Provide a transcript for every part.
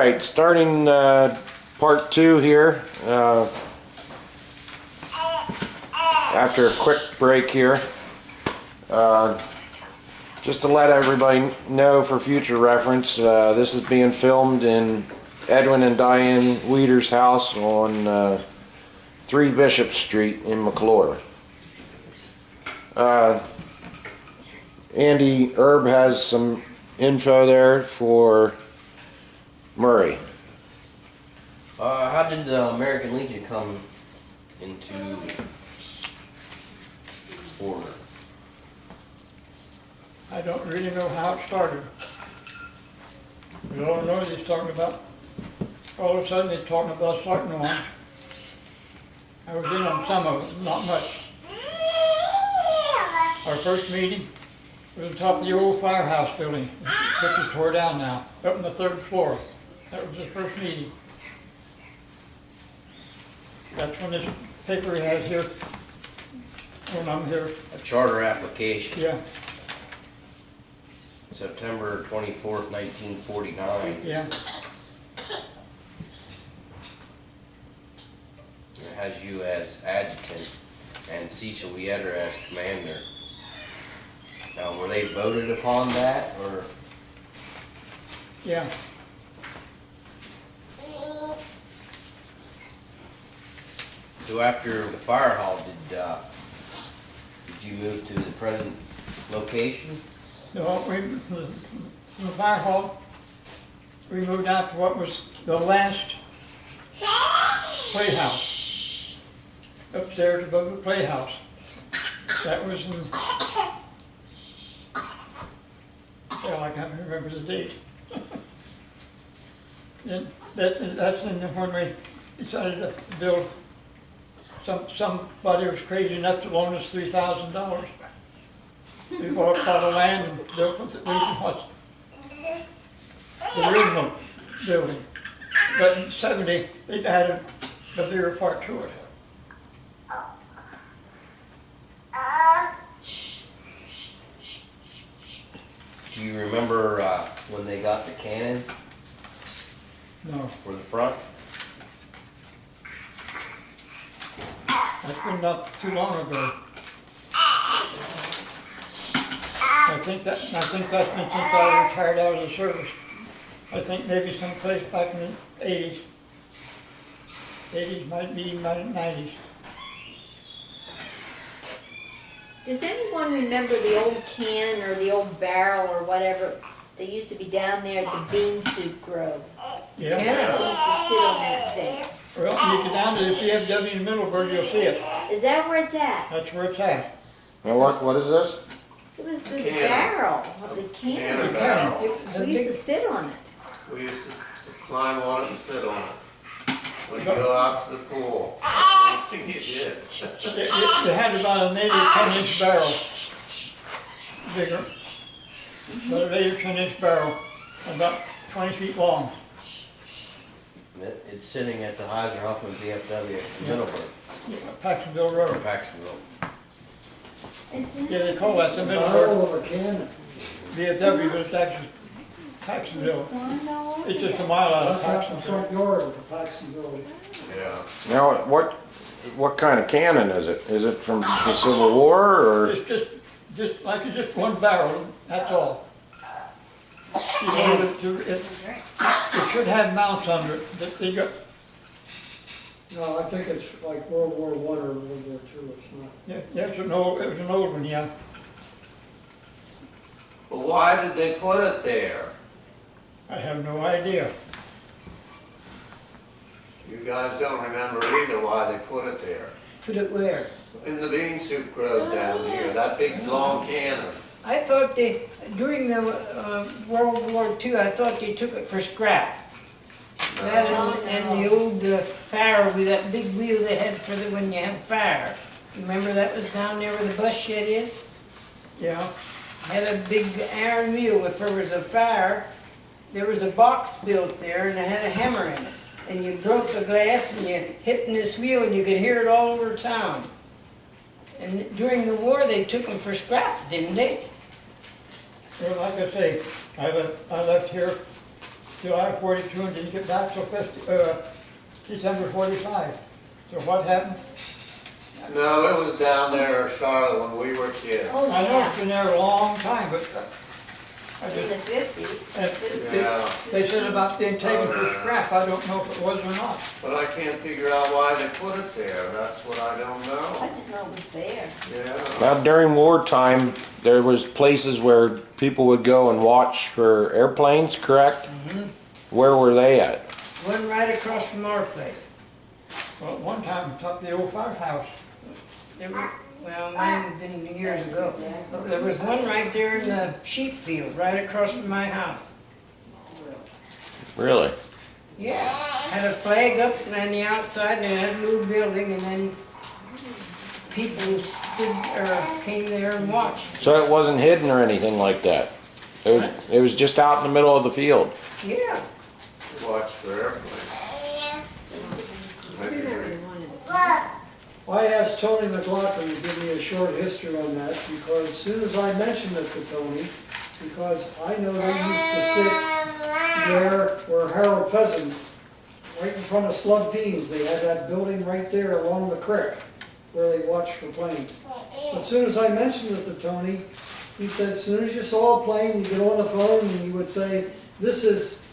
right, starting part 2 here. After a quick break here. Just to let everybody know for future reference, this is being filmed in Edwin and Diane Weader's house on 3 Bishop Street in McClure. Andy Herb has some info there for Murray. How did the American Legion come into order? I don't really know how it started. We all know he's talking about, all of a sudden he's talking about starting one. I was in on some of it, not much. Our first meeting was on top of the old firehouse building, which is tore down now, up on the 3rd floor. That was the first meeting. That's when this paper he has here, when I'm here. A charter application. Yeah, September 24th, 1949. yeah. It has you as adjutant and Cecil Weader as commander. Now, were they voted upon that, or? Yeah. So after the fire hall, did you move to the present location? No, from the fire hall, we moved out to what was the last playhouse, upstairs above the playhouse. That was in, well, I can't remember the date. And that's in when we decided to build, somebody was crazy enough to loan us $3,000. We bought a plot of land and built what the original building. But in '70, they added the bigger part to it. Do you remember when they got the cannon No, for the front? that's been not too long ago. I think that's been since I retired out of the service. I think maybe someplace back in the 80s. 80s, might be 90s. Does anyone remember the old cannon or the old barrel or whatever that used to be down there at the bean soup grove? Yeah. I used to sit on that thing. Well, you get down to the VFW in Middleburg, you'll see it. Is that where it's at? That's where it's at. Now what is this? It was the Cannon. barrel of the cannon. Cannon barrel. We used to sit on it. We used to climb on it and sit on it. We'd go out to the pool. I think it did. It had about a native 10-inch barrel. Bigger. About a native 10-inch barrel, about 20 feet long. It's sitting at the Heiser Huffman VFW in Middleburg, Paxtonville or Road. Paxtonville. Yeah, they call that the Middleburg VFW, but it's actually Paxtonville. It's just a mile out of That's out the front Paxtonville. yard of the Paxtonville. Yeah. Now what kind of cannon is it? Is it from the Civil War or? Just like it's just one barrel, that's all. You know, it should have mounts under it, that they got, No, I think it's like World War I or World War II, it's not. yeah, it was an old one, yeah. But why did they put it there? I have no idea. You guys don't remember either why they put it there. Put it where? In the bean soup grove down here, that big long cannon. I thought they, during the World War II, I thought they took it for scrap. That and the old fire with that big wheel they had for when you have fire. Remember that was down there where the bus shed is? Yeah, Had a big iron wheel. If there was a fire, there was a box built there and it had a hammer in it. And you broke the glass and you hit in this wheel and you could hear it all over town. And during the war, they took them for scrap, didn't they? well, like I say, I left here July 42 and didn't get back till December 45. So what happened? No, it was down there, Charlotte, when we were kids. Oh, I know yeah, it's been there a long time, but I in the just, fifties. Yeah, they said about being taken for scrap. I don't know if it was or not. but I can't figure out why they put it there. That's what I don't I know. just know it was there. Yeah. Now, during wartime, there was places where people would go and watch for airplanes, correct? Where were they at? One right across from our place. Well, at one time, top of the old firehouse. Well, mine had been years ago. But there was one right there in the sheep field, right across from my house. Really? Yeah, had a flag up on the outside and it had a little building and then people came there and watched. So it wasn't hidden or anything like that? It was just out in the middle of the field? Yeah. Watch for airplanes. I asked Tony McLaughlin to give me a short history on that, because as soon as I mentioned it to Tony, because I know they used to sit there where Harold Pheasant, right in front of Slug Dean's, they had that building right there along the creek, where they watched for planes. As soon as I mentioned it to Tony, he said, as soon as you saw a plane, you get on the phone and you would say, this is,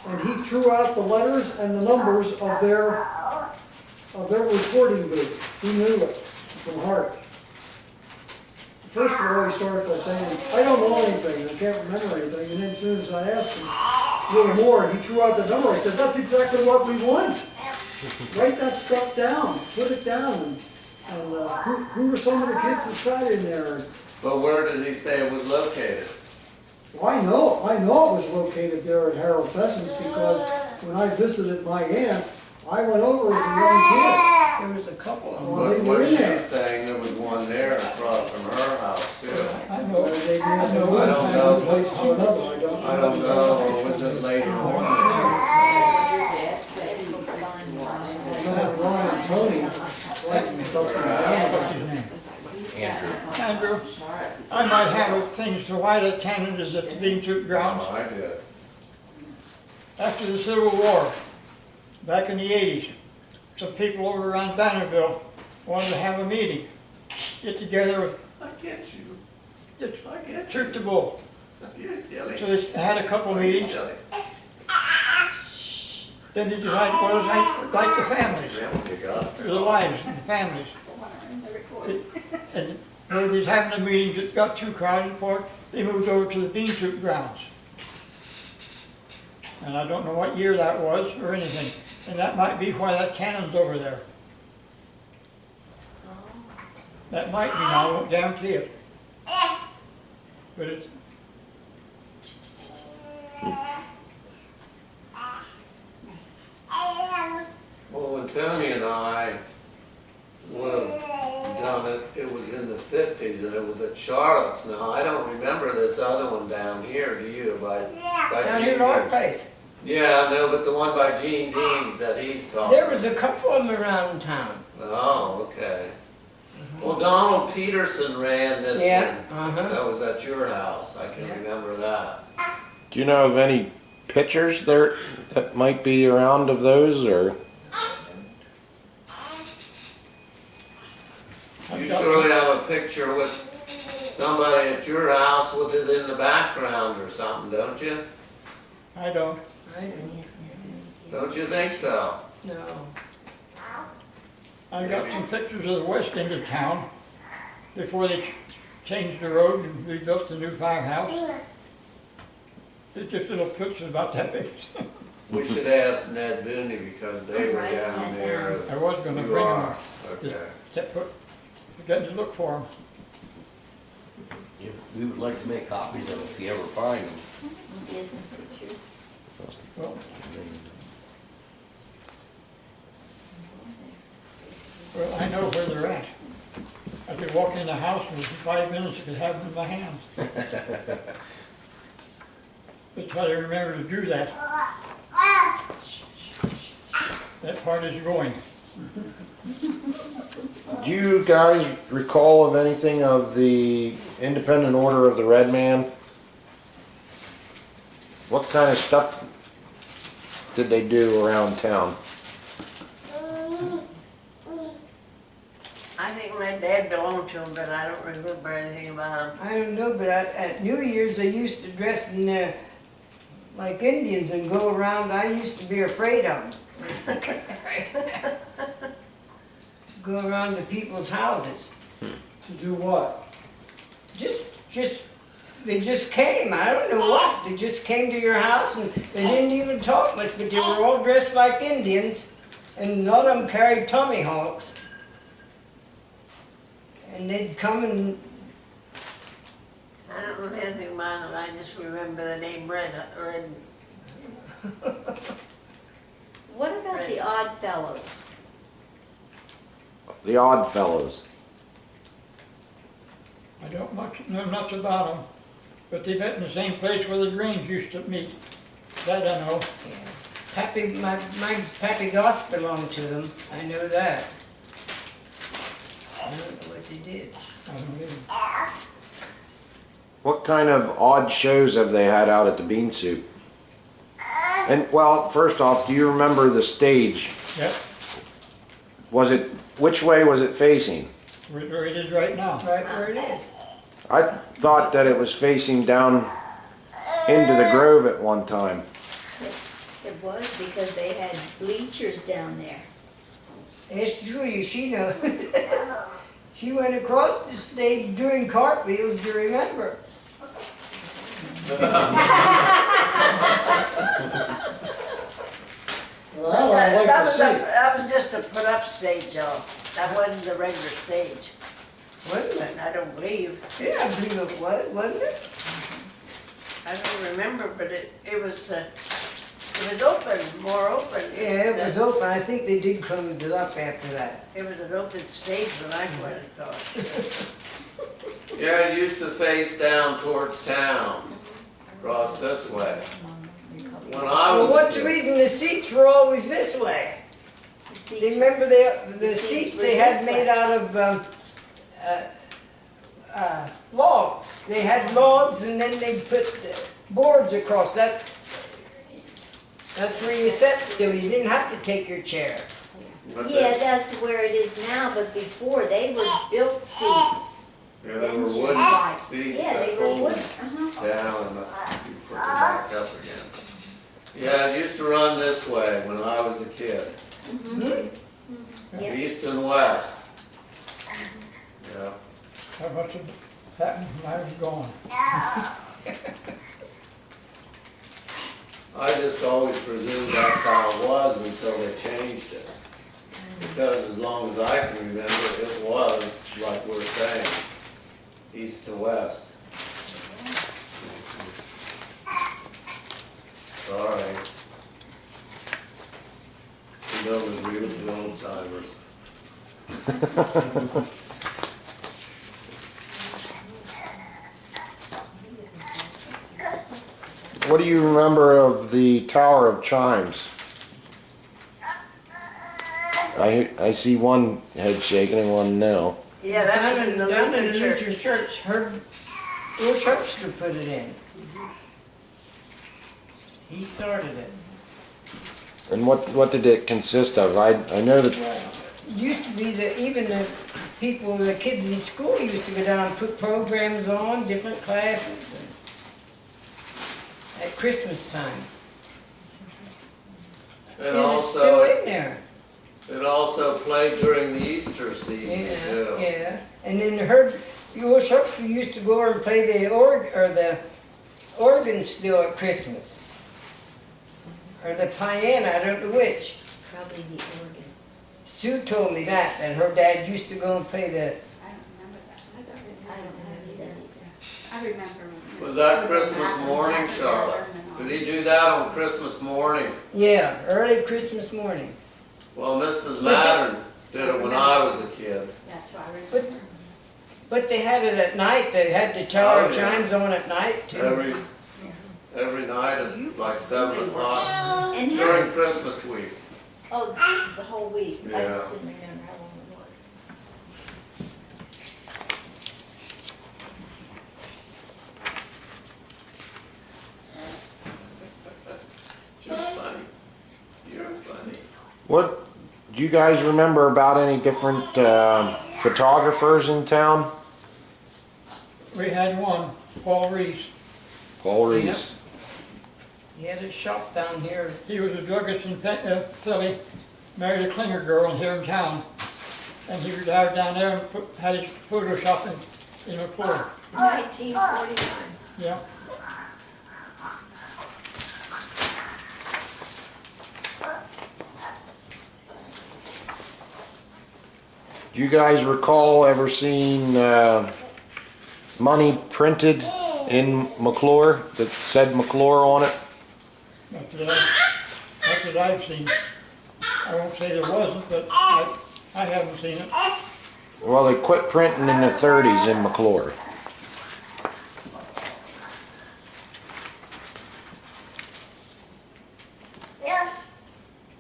and he threw out the letters and the numbers of their recording booth. He knew it from heart. First of all, he started by saying, I don't know anything, I can't remember anything, and then as soon as I asked him a little more, he threw out the number. I said, that's exactly what we want. Write that stuff down, put it down, and who were some of the kids that sat in there? But where did he say it was located? Well, I know it was located there at Harold Pheasant's, because when I visited my aunt, I went over as a young kid. There was a couple of them. Well, they But were what in she's there. saying, there was one there across from her house too. I know. They I moved know. from I don't one know. place to another, I don't know, or was it later on? Your dad said he was fine. Ron and Tony writing something down. What's his name? Andrew, I might have things to why the cannon is at the Bean Troop grounds. Oh, I did. After the Civil War, back in the 80s, some people over around Bannerville wanted to have a meeting, get together with I get you. just troop the bull. You're silly. So they had a couple meetings, Silly. then they decided what it was like the families, Yeah, what you got? or the lives and the families. And where they was having a meeting that got too crowded for it, they moved over to the Bean Troop grounds. And I don't know what year that was or anything, and that might be why that cannon's over there. That might be, I won't guarantee it. But it's, Well, when Tony and I would have done it, it was in the 50s and it was at Charlotte's. Now, I don't remember this other one down here, do you? By Down Gene here at our Dean. place. Yeah, no, but the one by Gene Dean that he's talking There was a couple of them around town. Oh, okay. Well, Donald Peterson ran this Yeah, one. That was at your house, I can remember that. Do you know of any pictures there that might be around of those, or? You surely have a picture with somebody at your house with it in the background or something, don't you? I don't. Don't you think so? No. I got some pictures of the west end of town before they changed the road and rebuilt the new firehouse. They're just little pictures about that big. We should ask Ned Booney because they were Right, down Ned there. I was gonna You bring them, are, okay. kept forgetting to look for them. Yeah, we would like to make copies of it if you ever find them. Here's some pictures. Well, well, I know where they're at. I could walk in the house and within 5 minutes I could have them in my hands. But try to remember to do that. That part is going. Do you guys recall of anything of the Independent Order of the Red Man? What kind of stuff did they do around town? I think my dad belonged to him, but I don't remember anything about him. I don't know, but at New Year's, they used to dress in like Indians and go around. I used to be afraid of them. Go around to people's houses. To do what? They just came. I don't know what. They just came to your house and they didn't even talk much, but they were all dressed like Indians, and a lot of them carried tomahawks. And they'd come and I don't remember anything about him, I just remember the name Red. What about the Odd Fellows? The Odd Fellows. I don't know much about them, but they met in the same place where the Greens used to meet. That I know. Pappy, my Pappy Goss belonged to them. I know that. I don't know what they did. I don't either. What kind of odd shows have they had out at the Bean Soup? And, well, first off, do you remember the stage? Yep, Which way was it facing? where it is right now. Right where it is. I thought that it was facing down into the grove at one time. It was because they had bleachers down there. Ask Julia, she knows. She went across the stage doing cartwheels, you remember? Well, I'd like to see. That was just a put-up stage, though. That wasn't the regular stage. Wasn't it? I don't believe. Yeah, I believe it was, wasn't it? I don't remember, but it was open, more open. Yeah, it was open. I think they did close it up after that. It was an open stage when I went across. Yeah, it used to face down towards town, across this way. When I Well, was a what's the kid. reason the seats were always this way? The seats Do you remember the The seats seats they were had this made way. out of logs? They had logs and then they put boards across that. That's where you sat still. You didn't have to take your chair. But Yeah, that's where it is now, but before they were built seats. Yeah, they were wooden Right. seats Yeah, that they were folded wooden, uh-huh. down and you put them back up again. Yeah, it used to run this way when I was a kid, Yeah. east and west. Yeah. How much of happened when I was gone? I just always presumed that's how it was until they changed it. Because as long as I can remember, it was like we're saying, east to west. Sorry. You know, we were the old timers. What do you remember of the Tower of Chimes? I see one head shaking and one no. Yeah, that was in the Down in Lutheran the church. Lutheran church, Herb Wilshurster put it in. He started it. And what did it consist of? I know that It used to be that even the people, the kids in school used to go down and put programs on, different classes, at Christmas time. And Is it still also, in there? it also played during the Easter season Yeah, too. yeah. And then Herb Wilshurster used to go over and play the organ still at Christmas. Or the piano, I don't know which. Probably the organ. Sue told me that her dad used to go and play the, I don't remember that. I don't know either. I remember. Was that Christmas morning, Charlotte? Did he do that on Christmas morning? yeah, early Christmas morning. Well, Mrs. Mattern did it when I was a kid. That's what I remember. But they had it at night, they had the tower Oh, yeah. chimes on at night too. Every night at like 7 o'clock And how, during Christmas week. oh, the whole week. I Yeah. just didn't remember how long it was. Just funny. What do you guys remember about any different photographers in town? We had one, Paul Reese. Paul Reese. He had a shop down here. He was a druggist in Philly, married a Klinger girl here in town. And he retired down there and had his photo shop in McClure. 1949. Yeah. Do you guys recall ever seeing money printed in McClure that said McClure on it? That's what I've seen. I won't say there wasn't, but I haven't seen it. Well, they quit printing in the 30s in McClure.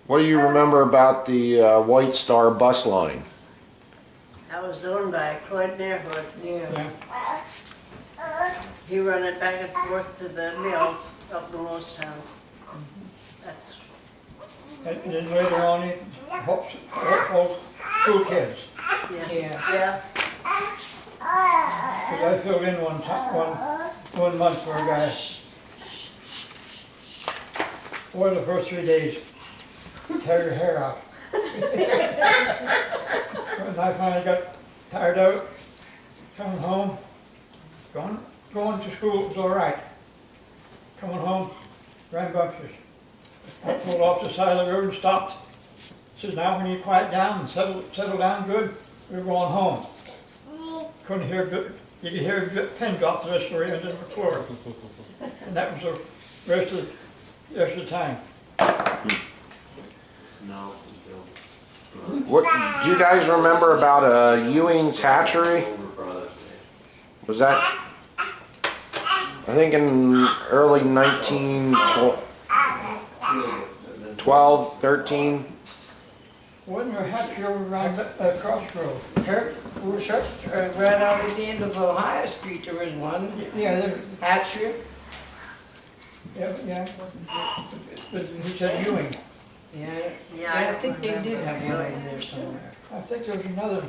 What do you remember about the White Star bus line? That was owned by Clyde Neighborhood. Yeah. He run it back and forth to the mills up in Lewistown. That's, And then later on, he helped school kids. Yeah. yeah. Because I filled in one month for a guy. One of the first 3 days, tear your hair out. When I finally got tired out, coming home, going to school was all right. Coming home, rambunctious. I pulled off the side of the road and stopped. Said, now when you quiet down and settle down good, we're going home. Couldn't hear, you could hear a pin drop the rest of the way into the floor. And that was the rest of the time. What do you guys remember about Ewing's hatchery? Was that, I think, in early 1912, 13? Wasn't there a hatchery over around Crossroad? Right out at the end of Ohio Street, there was one. Yeah, Hatchery. yeah. But he said Ewing. Yeah, I think they did have one over there somewhere. I think there was another.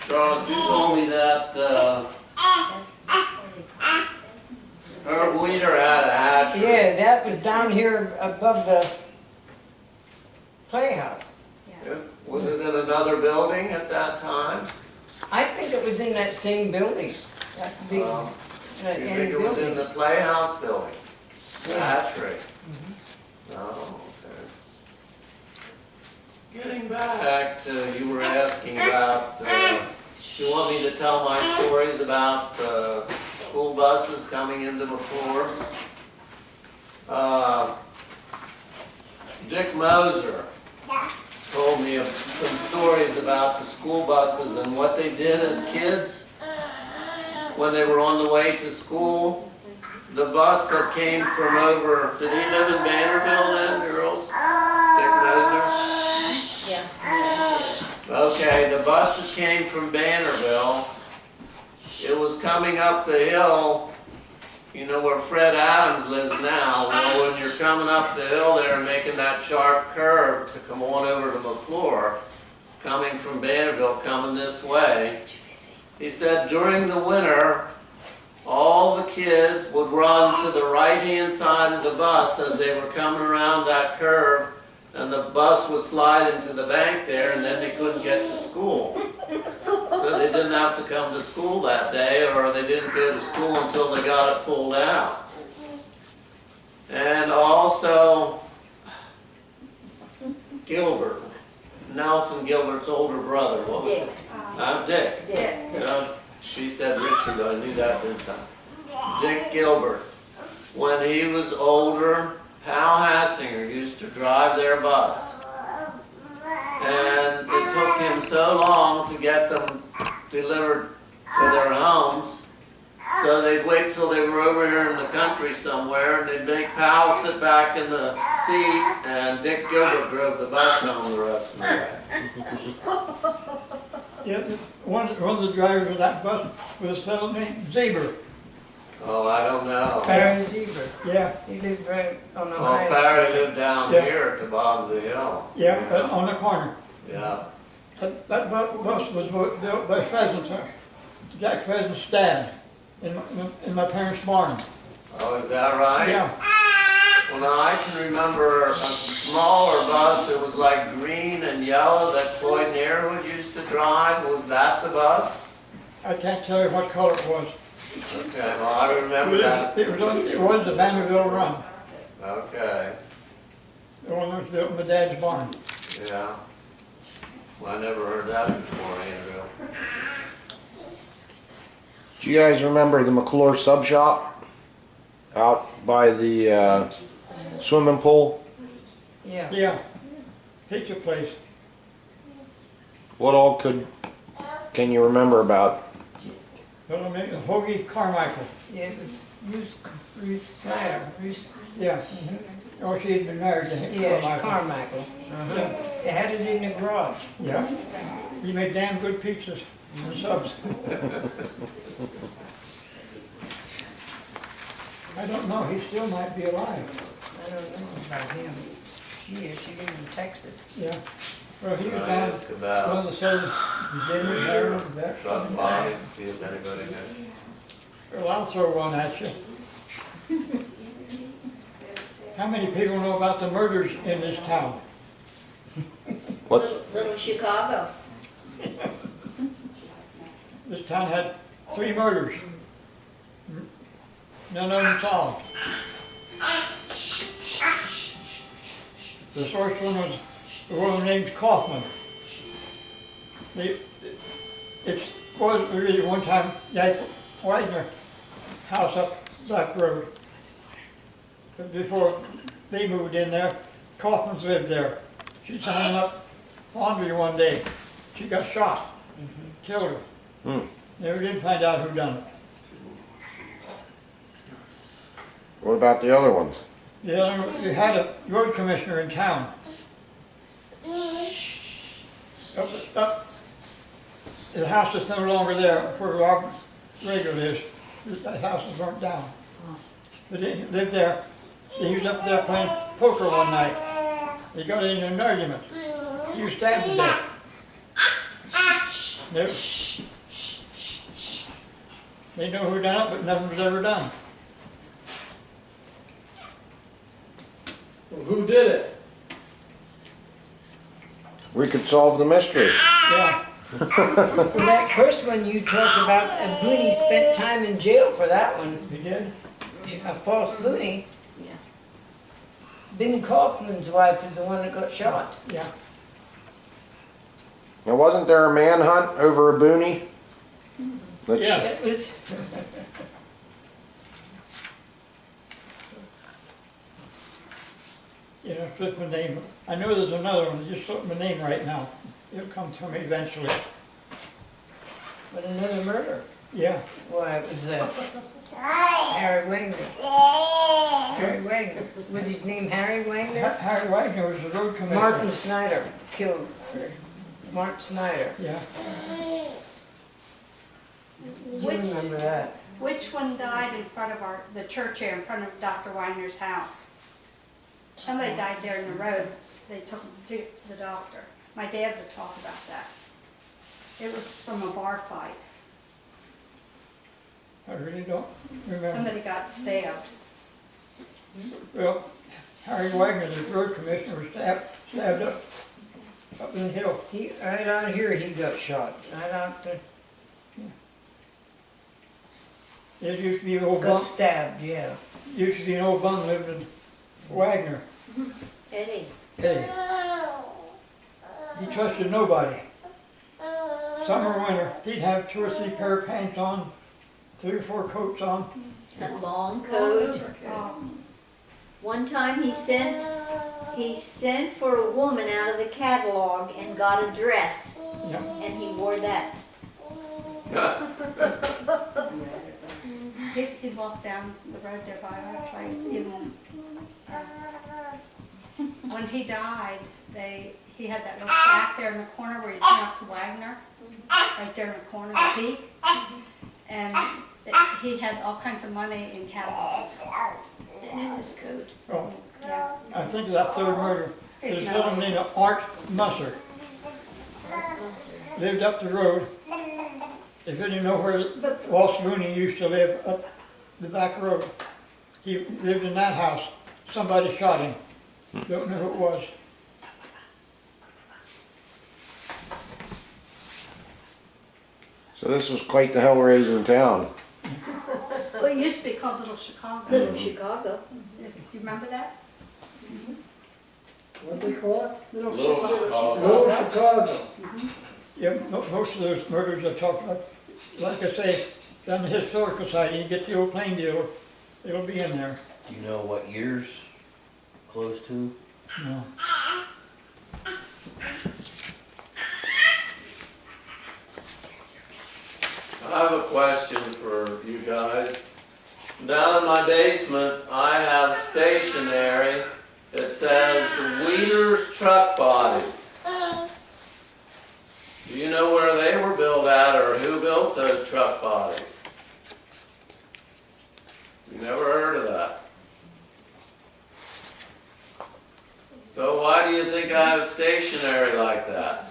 Charlotte, you told me that, her Weader had a hatchery. Yeah, that was down here above the playhouse. Yeah. Was it in another building at that time? I think it was in that same building, that big, You think end it was in building. the playhouse building? The Yeah. hatchery? Oh, okay. Getting back to, you were asking about, you want me to tell my stories about school buses coming into McClure? Dick Moser told me some stories about the school buses and what they did as kids when they were on the way to school. The bus that came from over, did he live in Vanderbilt then, girls? Dick Moser? Yeah. Okay, the bus that came from Vanderbilt, it was coming up the hill, you know where Fred Adams lives now. Well, when you're coming up the hill there and making that sharp curve to come on over to McClure, coming from Vanderbilt, coming this way, he said during the winter, all the kids would run to the right-hand side of the bus as they were coming around that curve, and the bus would slide into the bank there, and then they couldn't get to school. So they didn't have to come to school that day, or they didn't go to school until they got it pulled out. And also, Gilbert, Nelson Gilbert's older brother, what was it? Dick. Dick. You know, she said Richard, but I knew that this time. Dick Gilbert. When he was older, Pal Hassinger used to drive their bus. And it took him so long to get them delivered to their homes, so they'd wait till they were over here in the country somewhere, and they'd make Pal sit back in the seat, and Dick Gilbert drove the bus home the rest of the way. Yeah, one of the drivers of that bus was a fellow named Zaber. Oh, I don't know. Barry Zebra. Yeah, He lived right on the Well, highest. Farry lived down Yeah. here at the bottom of the hill. yeah, on the corner. Yeah. That bus was built by Pheasant, Jack Pheasant's dad, in my parents' barn. Oh, is that right? Yeah, Well, now I can remember a smaller bus that was like green and yellow that Floyd Nearwood used to drive. Was that the bus? I can't tell you what color it was. Okay, well, I remember that. It was the Vanderbilt Run, Okay, the one that was built in my dad's barn. yeah. Well, I never heard that before, Andrew. Do you guys remember the McClure sub shop out by the swimming pool? Yeah. Yeah, pizza place. What all can you remember about? Well, I mean, Hoagie Carmichael. Yeah, it was Ruth Snyder. Yeah. Oh, she had been married to him. Yeah, Carmichael. Yeah. They had it in the garage. Yeah. He made damn good pizzas and subs. I don't know, he still might be alive. I don't know about him. She lives in Texas. Yeah. Well, he was Can I down, ask one about of the southern, Virginia, Maryland, that. truck bodies, see if anybody knows? Well, I'll throw one at you. How many people know about the murders in this town? What's Little Chicago. This town had 3 murders. None of them solved. The first one was a woman named Kaufman. It was really one time, Jack Weidner house up Black Road. But before they moved in there, Kaufman's lived there. She's hanging up laundry one day. She got shot, killed her. Never did find out who done it. what about the other ones? The other, you had a road commissioner in town. Up, the house is no longer there where Robert Rager lives. That house was burnt down. But he lived there. He was up there playing poker one night. He got in an argument. He was stabbed to death. They know who done it, but nothing was ever done. Well, who did it? We could solve the mystery. Yeah, Well, that first one you talked about, Booney spent time in jail for that one. he did. A false Booney. Yeah. Ben Kaufman's wife is the one that got shot. Yeah. Now, wasn't there a manhunt over a boonie? Which- Yeah. It was. You know, flip my name. I know there's another one, just flip my name right now. It'll come to me eventually. But another murder. Yeah, Why, it was Harry Wagner. Harry Wagner. Was his name Harry Wagner? Harry Wagner was the road commissioner. Martin Snyder killed Mark Snyder. Yeah, You remember that? Which one died in front of the church here, in front of Dr. Weiner's house? Somebody died there in the road. They took him to the doctor. My dad would talk about that. It was from a bar fight. I really don't remember. Somebody got stabbed. Well, Harry Wagner, the road commissioner, was stabbed up in the hill. He, right out here he got shot. Right out there. There used to be an old Got bum, stabbed, yeah. used to be an old bum lived in Wagner. Eddie. Hey. He trusted nobody. Summer, winter, he'd have 2 or 3 pair of pants on, 3 or 4 coats on. A long coat. Um, One time he sent for a woman out of the catalog and got a dress, Yeah. and he wore that. He walked down the road there by our place. When he died, he had that little shack there in the corner where you turn up to Wagner, right there in the corner, the peak. And that he had all kinds of money in catalogs. And in his code. Oh, Yeah. I think that third murder, there's a little named Art Musser, lived up the road. If you know where Walt Mooney used to live, up the back road, he lived in that house. Somebody shot him. Don't know who it was. So this was quite the hell-raising town. Well, it used to be called Little Chicago. Little Chicago. Do you remember that? What they call it? Little Chicago. Little Chicago. Yeah, most of those murders I talked about, like I say, down the historical side, you get the old plain dealer, it'll be in there. Do you know what years close to? No. I have a question for you guys. Down in my basement, I have stationery that says Weader's Truck Bodies. Do you know where they were built at or who built those truck bodies? You never heard of that. So why do you think I have stationery like that?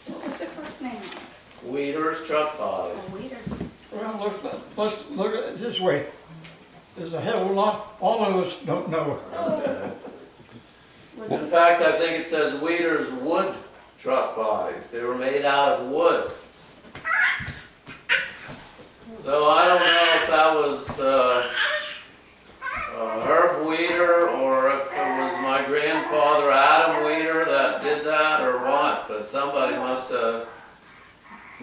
What was the first name? Weader's Truck Bodies. Oh, Weader. Well, let's look at it this way. There's a hell of a lot, all of us don't know. Was In it, fact, I think it says Weader's Wood Truck Bodies. They were made out of wood. So I don't know if that was Herb Weader or if it was my grandfather Adam Weader that did that or what, but somebody must have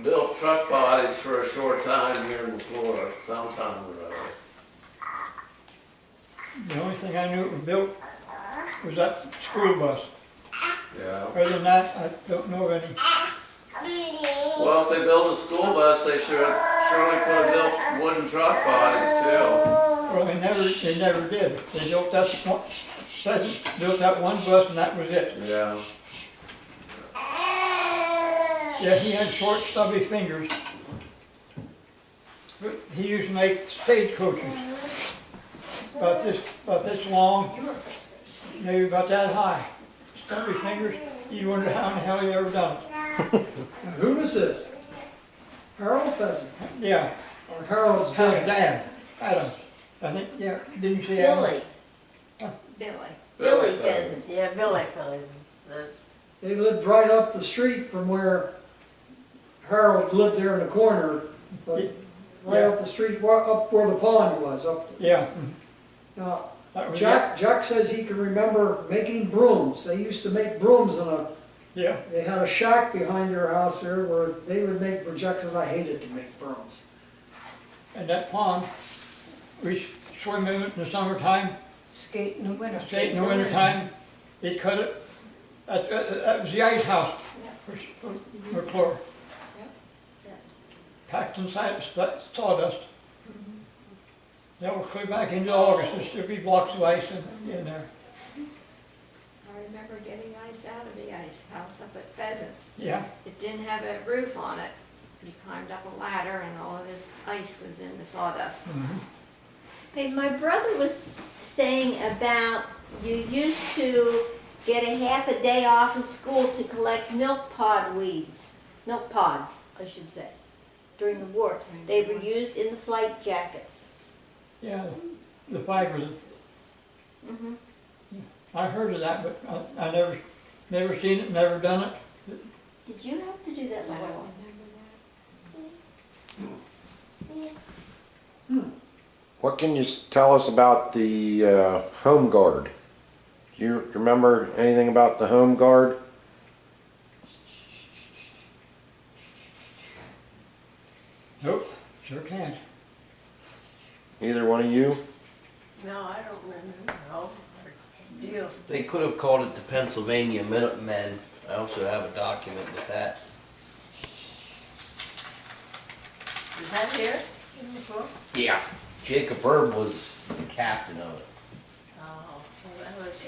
built truck bodies for a short time here in McClure, sometime or other. The only thing I knew it was built was that school bus. Yeah. Other than that, I don't know of any. Well, if they built a school bus, they surely could have built wooden truck bodies too. Well, they never did. They built that one bus and that was it. Yeah. Yeah, he had short stubby fingers. But he used to make stagecoaches. About this long, maybe about that high. Stubby fingers, you wonder how in the hell he ever done it. Now, who was this? Harold Pheasant, Yeah, or Harold's his dad? dad, Adam. I think, yeah, didn't you say Adam? Billy. Billy Billy Pheasant. Pheasant. Yeah, Billy. That's, They lived right up the street from where Harold lived there in the corner, but right up the street, up where the pond was, up. Yeah. Now, That was Jack says he can remember making brooms. They used to make brooms Yeah, they had a shack behind their house there where they would make, but Jack says, I hated to make brooms. and that pond, we swim in it in the summertime, Skate in the winter. skate in the wintertime, he'd cut it. That was the ice house for McClure. Packed inside sawdust. That will clear back into August, there'll still be blocks of ice in there. I remember getting ice out of the ice house up at Pheasants. Yeah, It didn't have a roof on it. We climbed up a ladder and all of this ice was in the sawdust. Hey, my brother was saying about you used to get a half a day off of school to collect milk pods, I should say, during the war. They were used in the flight jackets. yeah, the fibers. Mm-hmm. I heard of that, but I never seen it, never done it. Did you have to do that, I don't Laura? remember that. What can you tell us about the home guard? Do you remember anything about the home guard? Nope, sure can't. Either one of you? no, I don't remember. No. Deal. They could have called it the Pennsylvania Minutemen. I also have a document with that. Is that here in the book? Yeah. Jacob Herb was the captain of it. Oh, well, that was